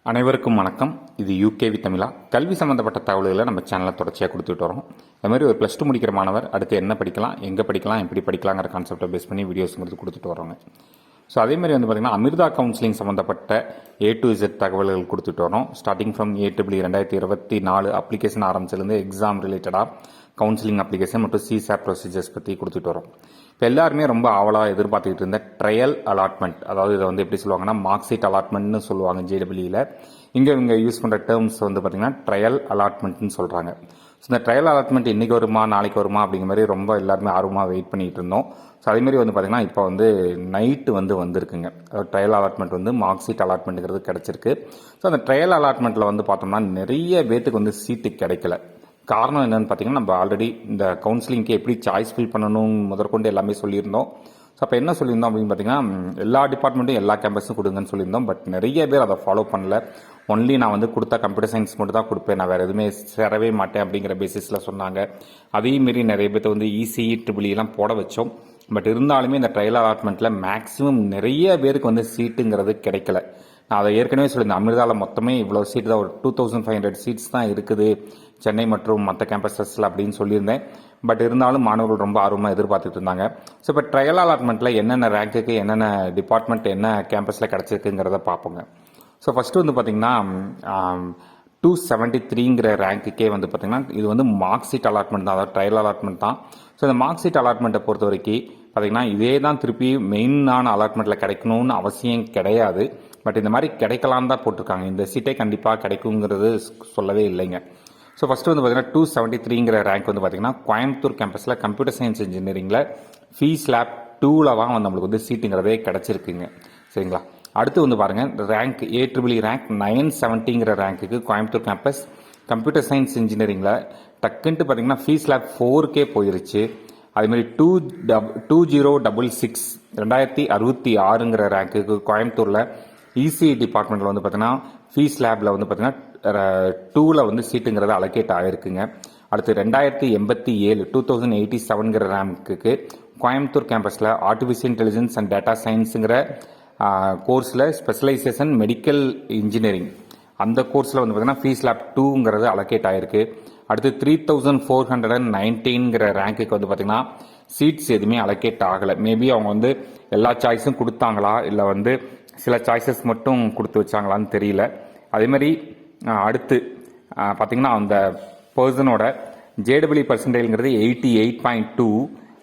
அனைவருக்கும் வணக்கம். இது யூகேவி தமிழா. கல்வி சம்பந்தப்பட்ட தகவல்களை நம்ம சேனலில் தொடர்ச்சியாக கொடுத்துட்டு வரோம். அது மாதிரி ஒரு +2 முடிக்கிற மாணவர் அடுத்து என்ன படிக்கலாம், எங்கே படிக்கலாம், எப்படி படிக்கலாங்கிற கான்செப்டை பேஸ் பண்ணி வீடியோஸுங்கிறது கொடுத்துட்டு வரோங்க. ஸோ அதேமாதிரி பார்த்திங்கன்னா அமிர்தா கவுன்சிலிங் சம்மந்தப்பட்ட A to Z தகவல்கள் கொடுத்துட்டு வரோம். ஸ்டார்டிங் ஃப்ரம் AEEE 2024 அப்ளிகேஷன் ஆரம்பிச்சிலேருந்து எக்ஸாம் ரிலேட்டடாக கவுன்சிலிங் அப்ளிகேஷன் மற்றும் CSAT ப்ரொசீஜர்ஸ் பற்றி கொடுத்துட்டு வரோம். இப்போ எல்லாருமே ரொம்ப ஆவலாக எதிர்பார்த்துக்கிட்டு இருந்த ட்ரையல் அலாட்மெண்ட், அதாவது இதை எப்படி சொல்லுவாங்கன்னா மார்க் ஷீட் அலாட்மெண்ட்னு சொல்லுவாங்க JEEயில். இவங்க யூஸ் பண்ணுற டேர்ம்ஸ் பார்த்திங்கன்னா ட்ரையல் அலாட்மெண்ட்னு சொல்கிறாங்க. ஸோ இந்த ட்ரையல் அலாட்மெண்ட் இன்றைக்கி வருமா நாளைக்கு வருமா அப்படிங்கிற மாதிரி ரொம்ப எல்லாருமே ஆர்வமாக வெயிட் பண்ணிகிட்டு இருந்தோம். ஸோ அதேமாதிரி பார்த்திங்கன்னா இப்போ நைட்டு வந்திருக்குங்க. ட்ரையல் அலாட்மெண்ட் மார்க் ஷீட் அலாட்மெண்ட்டுங்கிறது கிடச்சிருக்கு. ஸோ அந்த ட்ரையல் அலாட்மெண்ட்டில் பார்த்தோம்னா நிறைய பேத்துக்கு சீட்டு கிடைக்கல. காரணம் என்னென்னு பார்த்தீங்கன்னா, நம்ம ஆல்ரெடி இந்த கவுன்சிலிங்க்கு எப்படி சாய்ஸ் ஃபில் பண்ணணும் முதற்கொண்டு எல்லாமே சொல்லியிருந்தோம். ஸோ அப்போ என்ன சொல்லியிருந்தோம் அப்படின்னு பார்த்தீங்கன்னா, எல்லா டிபார்ட்மெண்ட்டும் எல்லா கேம்பஸும் கொடுங்கன்னு சொல்லியிருந்தோம். பட் நிறைய பேர் அதை ஃபாலோ பண்ணல. ஒன்லி நான் கொடுத்தா கம்ப்யூட்டர் சயின்ஸ் மட்டும் தான் கொடுப்பேன், நான் வேறு எதுவுமே சேரவே மாட்டேன் அப்படிங்கிற பேசிஸில் சொன்னாங்க. அதே மாரி நிறைய பேர்த்த ECE EEEலாம் போட வச்சோம். பட் இருந்தாலுமே இந்த ட்ரையல் அலாட்மெண்ட்டில் மேக்ஸிமம் நிறைய பேருக்கு சீட்டுங்கிறது கிடைக்கல. நான் அதை ஏற்கனவே சொல்லியிருந்தேன், அமிர்தாவில் மொத்தமே இவ்வளோ சீட்டு தான், ஒரு 2500 சீட்ஸ் தான் இருக்குது சென்னை மற்றும் மற்ற கேம்பஸஸில் அப்படின்னு சொல்லியிருந்தேன். பட் இருந்தாலும் மாணவர்கள் ரொம்ப ஆர்வமாக எதிர்பார்த்துட்டு இருந்தாங்க. ஸோ இப்போ ட்ரையல் அலாட்மெண்ட்டில் என்னென்ன ரேங்க்குக்கு என்னென்ன டிபார்ட்மெண்ட் என்ன கேம்பஸில் கிடச்சிருக்குங்கிறத பார்ப்போங்க. ஸோ ஃபஸ்ட்டு பார்த்திங்கன்னா 273ங்கிற ரேங்க்குக்கே பார்த்திங்கன்னா இது மார்க் ஷீட் அலாட்மெண்ட் தான், அதாவது ட்ரையல் அலாட்மெண்ட் தான். ஸோ இந்த மார்க் ஷீட் அலாட்மெண்ட்டை பொறுத்த வரைக்கும் பார்த்திங்கன்னா இதே தான் திருப்பி மெயினான அலாட்மெண்ட்டில் கிடைக்கணும்னு அவசியம் கிடையாது. பட் இந்த மாதிரி கிடைக்கலாம் தான் போட்டிருக்காங்க. இந்த சீட்டே கண்டிப்பாக கிடைக்குங்கிறது சொல்லவே இல்லைங்க. ஸோ ஃபஸ்ட்டு பார்த்திங்கன்னா 273ங்கிற ரேங்க் பார்த்திங்கன்னா கோயம்புத்தூர் கேம்பஸில் கம்ப்யூட்டர் சயின்ஸ் இன்ஜினியரிங்கில் ஃபீஸ் லேப் 2ல் தான் நம்மளுக்கு சீட்டுங்கிறதே கிடச்சிருக்குங்க. சரிங்களா. அடுத்து பாருங்கள் ரேங்க் AEEE ரேங்க் 970ங்கிற ரேங்க்குக்கு கோயம்புத்தூர் கேம்பஸ் கம்ப்யூட்டர் சயின்ஸ் இன்ஜினியரிங்கில் டக்குன்ட்டு பார்த்திங்கன்னா ஃபீஸ் லேப் 4K போயிருச்சு. அதேமாதிரி 2066 2066ங்கிற ரேங்க்குக்கு கோயம்புத்தூரில் ECE டிபார்ட்மெண்ட்டில் பார்த்திங்கன்னா ஃபீஸ் லேபில் பார்த்திங்கன்னா 2ல் சீட்டுங்கிறது அலோகேட் ஆகிருக்குங்க. அடுத்து 2087 2087ங்கிற ரேங்க்குக்கு கோயம்புத்தூர் கேம்பஸில் ஆர்டிஃபிஷியல் இன்டெலிஜென்ஸ் அண்ட் டேட்டா சயின்ஸுங்கிற கோர்ஸில் ஸ்பெஷலைசேஷன் மெடிக்கல் இன்ஜினியரிங் அந்த கோர்ஸில் பார்த்திங்கன்னா ஃபீஸ் லேப் 2ங்கிறது அலோகேட் ஆகிருக்கு. அடுத்து 3419ங்கிற ரேங்க்குக்கு பார்த்திங்கன்னா சீட்ஸ் எதுவுமே அலோகேட் ஆகலை. மேபி அவங்க எல்லா சாய்ஸும் கொடுத்தாங்களா இல்லை சில சாய்ஸஸ் மட்டும் கொடுத்து வச்சாங்களான்னு தெரியல. அதேமாதிரி அடுத்து பார்த்திங்கன்னா அந்த பர்சனோட JEE பர்சன்டேஜ்ங்கிறது 88.2.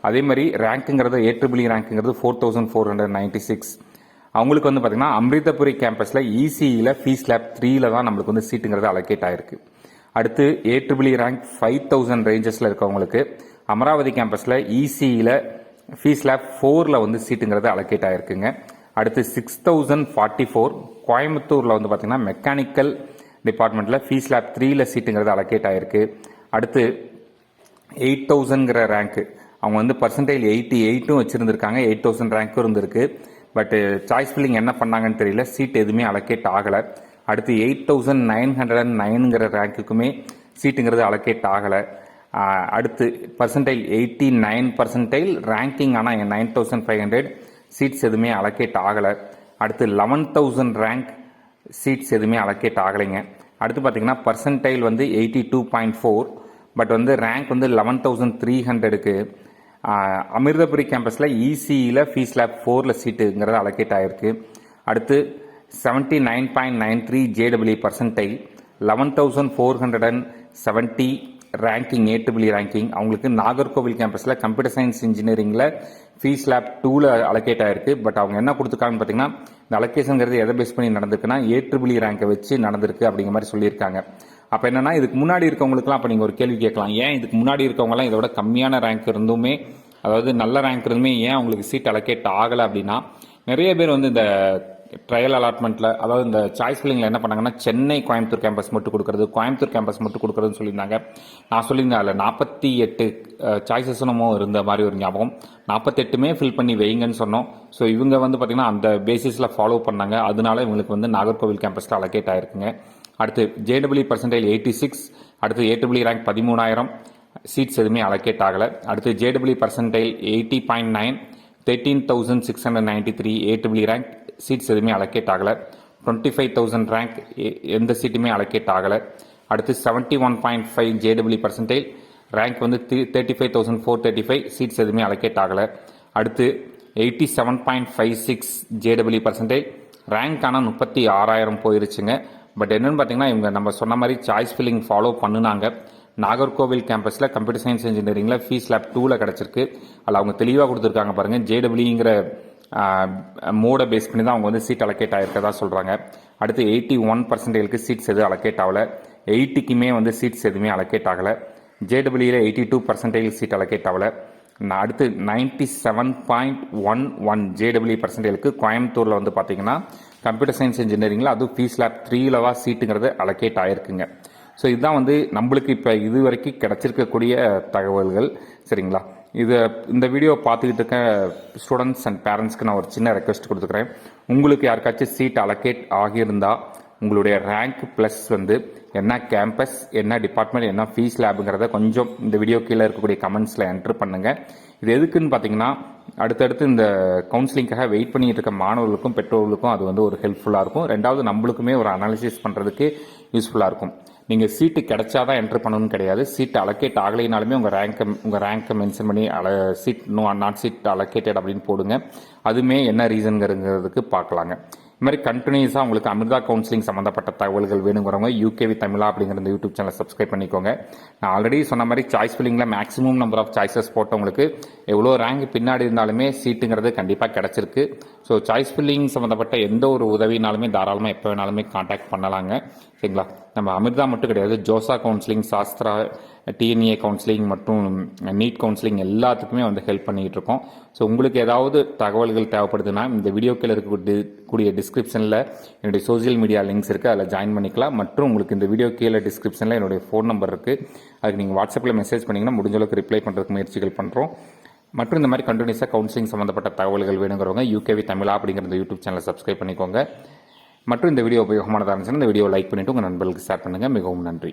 அதேமாதிரி ரேங்க்குங்கிறது AEEE ரேங்க்குங்கிறது 4496. அவங்களுக்கு பார்த்திங்கன்னா அமிர்தபுரி கேம்பஸில் ECEயில் ஃபீஸ் லேப் 3ல் தான் நம்மளுக்கு சீட்டுங்கிறது அலோகேட் ஆகிருக்கு. அடுத்து AEEE ரேங்க் 5000 ரேஞ்சஸில் இருக்கவங்களுக்கு அமராவதி கேம்பஸில் ECEயில் ஃபீஸ் லேப் 4ல் சீட்டுங்கிறது அலோகேட் ஆகிருக்குங்க. அடுத்து 6044 கோயம்புத்தூரில் பார்த்திங்கன்னா மெக்கானிக்கல் டிபார்ட்மெண்ட்டில் ஃபீஸ் லேப் 3ல் சீட்டுங்கிறது அலோகேட் ஆகிருக்கு. அடுத்து 8000ங்கிற ரேங்க்கு அவங்க பர்சன்டேஜ் 88ம் வச்சுருந்துருக்காங்க, 8000 ரேங்க்கும் இருந்திருக்கு. பட்டு சாய்ஸ் ஃபில்லிங் என்ன பண்ணாங்கன்னு தெரியல, சீட் எதுவுமே அலோகேட் ஆகலை. அடுத்து 8909ங்கிற ரேங்க்குக்குமே சீட்டுங்கிறது அலோகேட் ஆகலை. அடுத்து பர்சன்டேஜ் 89% ரேங்கிங், ஆனால் 9500 சீட்ஸ் எதுவுமே அலோகேட் ஆகலை. அடுத்து 11000 ரேங்க் சீட்ஸ் எதுவுமே அலோகேட் ஆகலைங்க. அடுத்து பார்த்திங்கன்னா பர்சன்டைல் 82.4. பட் ரேங்க் 11300க்கு அமிர்தபுரி கேம்பஸில் ECEயில் ஃபீஸ் லேப் 4ல் சீட்டுங்கிறது அலோகேட் ஆகிருக்கு. அடுத்து 79.93 JEE percentile 11470 ranking AEEE ranking அவங்களுக்கு நாகர்கோவில் கேம்பஸில் கம்ப்யூட்டர் சயின்ஸ் இன்ஜினியரிங்கில் ஃபீஸ் லேப் 2ல் அலோகேட் ஆகிருக்கு. பட் அவங்க என்ன கொடுத்துருக்காங்கன்னு பார்த்தீங்கன்னா இந்த அலோகேஷனுங்கிறது எதை பேஸ் பண்ணி நடந்திருக்குன்னா AEEE ரேங்கை வச்சு நடந்திருக்கு அப்படிங்கிற மாதிரி சொல்லியிருக்காங்க. அப்போ என்னன்னா இதுக்கு முன்னாடி இருக்கவங்களுக்குலாம் அப்போ நீங்கள் ஒரு கேள்வி கேட்கலாம், ஏன் இதுக்கு முன்னாடி இருக்கவங்கலாம் இதோட கம்மியான ரேங்க் இருந்துமே, அதாவது நல்ல ரேங்க் இருந்துமே ஏன் அவங்களுக்கு சீட் அலோகேட் ஆகலை அப்படின்னா, நிறைய பேர் இந்த ட்ரையல் அலாட்மெண்ட்டில், அதாவது இந்த சாய்ஸ் ஃபில்லிங்கில் என்ன பண்ணாங்கன்னா சென்னை கோயம்புத்தூர் கேம்பஸ் மட்டும் கொடுக்குறது, கோயம்புத்தூர் கேம்பஸ் மட்டும் கொடுக்குறதுன்னு சொல்லியிருந்தாங்க. நான் சொல்லியிருந்தேன் அதில் 48 சாய்ஸஸும் இருந்த மாதிரி ஒரு ஞாபகம். 48மே ஃபில் பண்ணி வைங்கன்னு சொன்னோம். ஸோ இவங்க பார்த்திங்கன்னா அந்த பேசிஸில் ஃபாலோ பண்ணாங்க. அதனால இவங்களுக்கு நாகர்கோவில் கேம்பஸில் அலோகேட் ஆகிருக்குங்க. அடுத்து JEE பர்சன்டேஜ் 86. அடுத்து AEEE ரேங்க் 13000 சீட்ஸ் எதுவுமே அலோகேட் ஆகலை. அடுத்து JEE percentage 80.9 13,693 AEEE rank seats எதுவுமே அலோகேட் ஆகலை. 25,000 ரேங்க் எந்த சீட்டுமே அலோகேட் ஆகலை. அடுத்து 71.5 JEE பர்சன்டேஜ் ரேங்க் வந்து 35,435 சீட்ஸ் எதுவுமே அலோகேட் ஆகலை. அடுத்து 87.56 JEE பர்சன்டேஜ் ரேங்க் ஆனால் 36,000 போயிருச்சுங்க. பட் என்னென்னு பார்த்தீங்கன்னா இவங்க நம்ம சொன்ன மாதிரி சாய்ஸ் ஃபில்லிங் ஃபாலோ பண்ணினாங்க. நாகர்கோவில் கேம்பஸில் கம்ப்யூட்டர் சயின்ஸ் இன்ஜினியரிங்கில் ஃபீஸ் லேப் 2ல் கிடச்சிருக்கு. அதில் அவங்க தெளிவாக கொடுத்துருக்காங்க பாருங்கள். JEEங்கிற மோடை பேஸ் பண்ணி தான் அவங்க வந்து சீட் அலோகேட் ஆகிருக்கதா சொல்கிறாங்க. அடுத்து 81% சீட்ஸ் எதுவும் அலோகேட் ஆகலை. 80க்குமே வந்து சீட்ஸ் எதுவுமே அலோகேட் ஆகலை. JEEயில் 82% சீட் அலோகேட் ஆகலை. அடுத்து 97.11 JEE பர்சன்டேஜுக்கு கோயம்புத்தூரில் வந்து பார்த்தீங்கன்னா கம்ப்யூட்டர் சயின்ஸ் இன்ஜினியரிங்கில் அதுவும் ஃபீஸ் லேப் 3லவா சீட்டுங்கிறது அலோகேட் ஆகிருக்குங்க. ஸோ இதுதான் வந்து நம்மளுக்கு இப்போ இது வரைக்கும் கிடச்சிருக்கக்கூடிய தகவல்கள். சரிங்களா? இந்த வீடியோ பார்த்துக்கிட்டு இருக்க ஸ்டூடெண்ட்ஸ் அண்ட் பேரண்ட்ஸ்க்கு நான் ஒரு சின்ன ரெக்வஸ்ட் கொடுத்துக்கிறேன். உங்களுக்கு யாருக்காச்சும் சீட் அலோகேட் ஆகியிருந்தால் உங்களுடைய ரேங்க் ப்ளஸ் வந்து என்ன கேம்பஸ், என்ன டிபார்ட்மெண்ட், என்ன ஃபீஸ் லேபுங்கிறத கொஞ்சம் இந்த வீடியோ கீழே இருக்கக்கூடிய கமெண்ட்ஸில் என்ட்ரு பண்ணுங்கள். இது எதுக்குன்னு பார்த்தீங்கன்னா அடுத்தடுத்து இந்த கவுன்சிலிங்காக வெயிட் பண்ணிட்டு இருக்க மாணவர்களுக்கும் பெற்றோர்களுக்கும் அது வந்து ஒரு ஹெல்ப்ஃபுல்லாக இருக்கும். ரெண்டாவது நம்மளுக்குமே ஒரு அனாலிசிஸ் பண்ணுறதுக்கு யூஸ்ஃபுல்லாக இருக்கும். நீங்கள் சீட்டு கிடைச்சாதான் என்ட்ரு பண்ணணும்னு கிடையாது. சீட் அலோகேட் ஆகலைனாலுமே உங்கள் ரேங்கை மென்ஷன் பண்ணி சீட் நாட் சீட் அலோகேட்டட் அப்படின்னு போடுங்க. அதுவுமே என்ன ரீசனுங்கிறதுக்கு பார்க்கலாங்க. இது மாதிரி கண்டினியூஸாக உங்களுக்கு அமிர்தா கவுன்சிலிங் சம்மந்தப்பட்ட தகவல்கள் வேணுங்கிறவங்க யூகேவி தமிழா அப்படிங்கிற இந்த யூடியூப் சேனலை சப்ஸ்கிரைப் பண்ணிக்கோங்க. நான் ஆல்ரெடி சொன்ன மாதிரி சாய்ஸ் ஃபில்லிங்கில் மேக்ஸிமம் நம்பர் ஆஃப் சாய்ஸஸ் போட்டவங்களுக்கு எவ்வளோ ரேங்க் பின்னாடி இருந்தாலுமே சீட்டுங்கிறது கண்டிப்பாக கிடச்சிருக்கு. ஸோ சாய்ஸ் ஃபில்லிங் சம்மந்தப்பட்ட எந்த ஒரு உதவினாலுமே தாராளமாக எப்போ வேணாலுமே கான்டாக்ட் பண்ணலாங்க. சரிங்களா? நம்ம அமிர்தா மட்டும் கிடையாது, JoSAA counselling, Sastra, DNA counselling மற்றும் நீட் கவுன்சிலிங் எல்லாத்துக்குமே வந்து ஹெல்ப் பண்ணிக்கிட்டு இருக்கோம். ஸோ உங்களுக்கு ஏதாவது தகவல்கள் தேவைப்படுதுன்னா இந்த வீடியோக்கில் இருக்கக்கூடிய டிஸ்கிரிப்ஷனில் என்னுடைய சோசியல் மீடியா லிங்க்ஸ் இருக்குது, அதில் ஜாயின் பண்ணிக்கலாம். மற்றும் உங்களுக்கு இந்த வீடியோ கீழே டிஸ்கிரிப்ஷனில் என்னுடைய ஃபோன் நம்பர் இருக்குது. அதுக்கு நீங்கள் வாட்ஸ்அப்பில் மெசேஜ் பண்ணிங்கன்னா முடிஞ்ச அளவுக்கு ரிப்ளை பண்ணுறதுக்கு முயற்சிகள் பண்ணுறோம். மற்றும் இந்த மாதிரி கண்டினியூஸாக கவுன்சிலிங் சம்மந்தப்பட்ட தகவல்கள் வேணுங்கிறவங்க யூகேவி தமிழா அப்படிங்கிற இந்த யூடியூப் சேனலை சப்ஸ்கிரைப் பண்ணிக்கோங்க. மற்றும் இந்த வீடியோ உபயோகமானதாக இருந்துச்சுன்னா இந்த வீடியோ லைக் பண்ணிவிட்டு உங்கள் நண்பர்களுக்கு ஷேர் பண்ணுங்கள். மிகவும் நன்றி.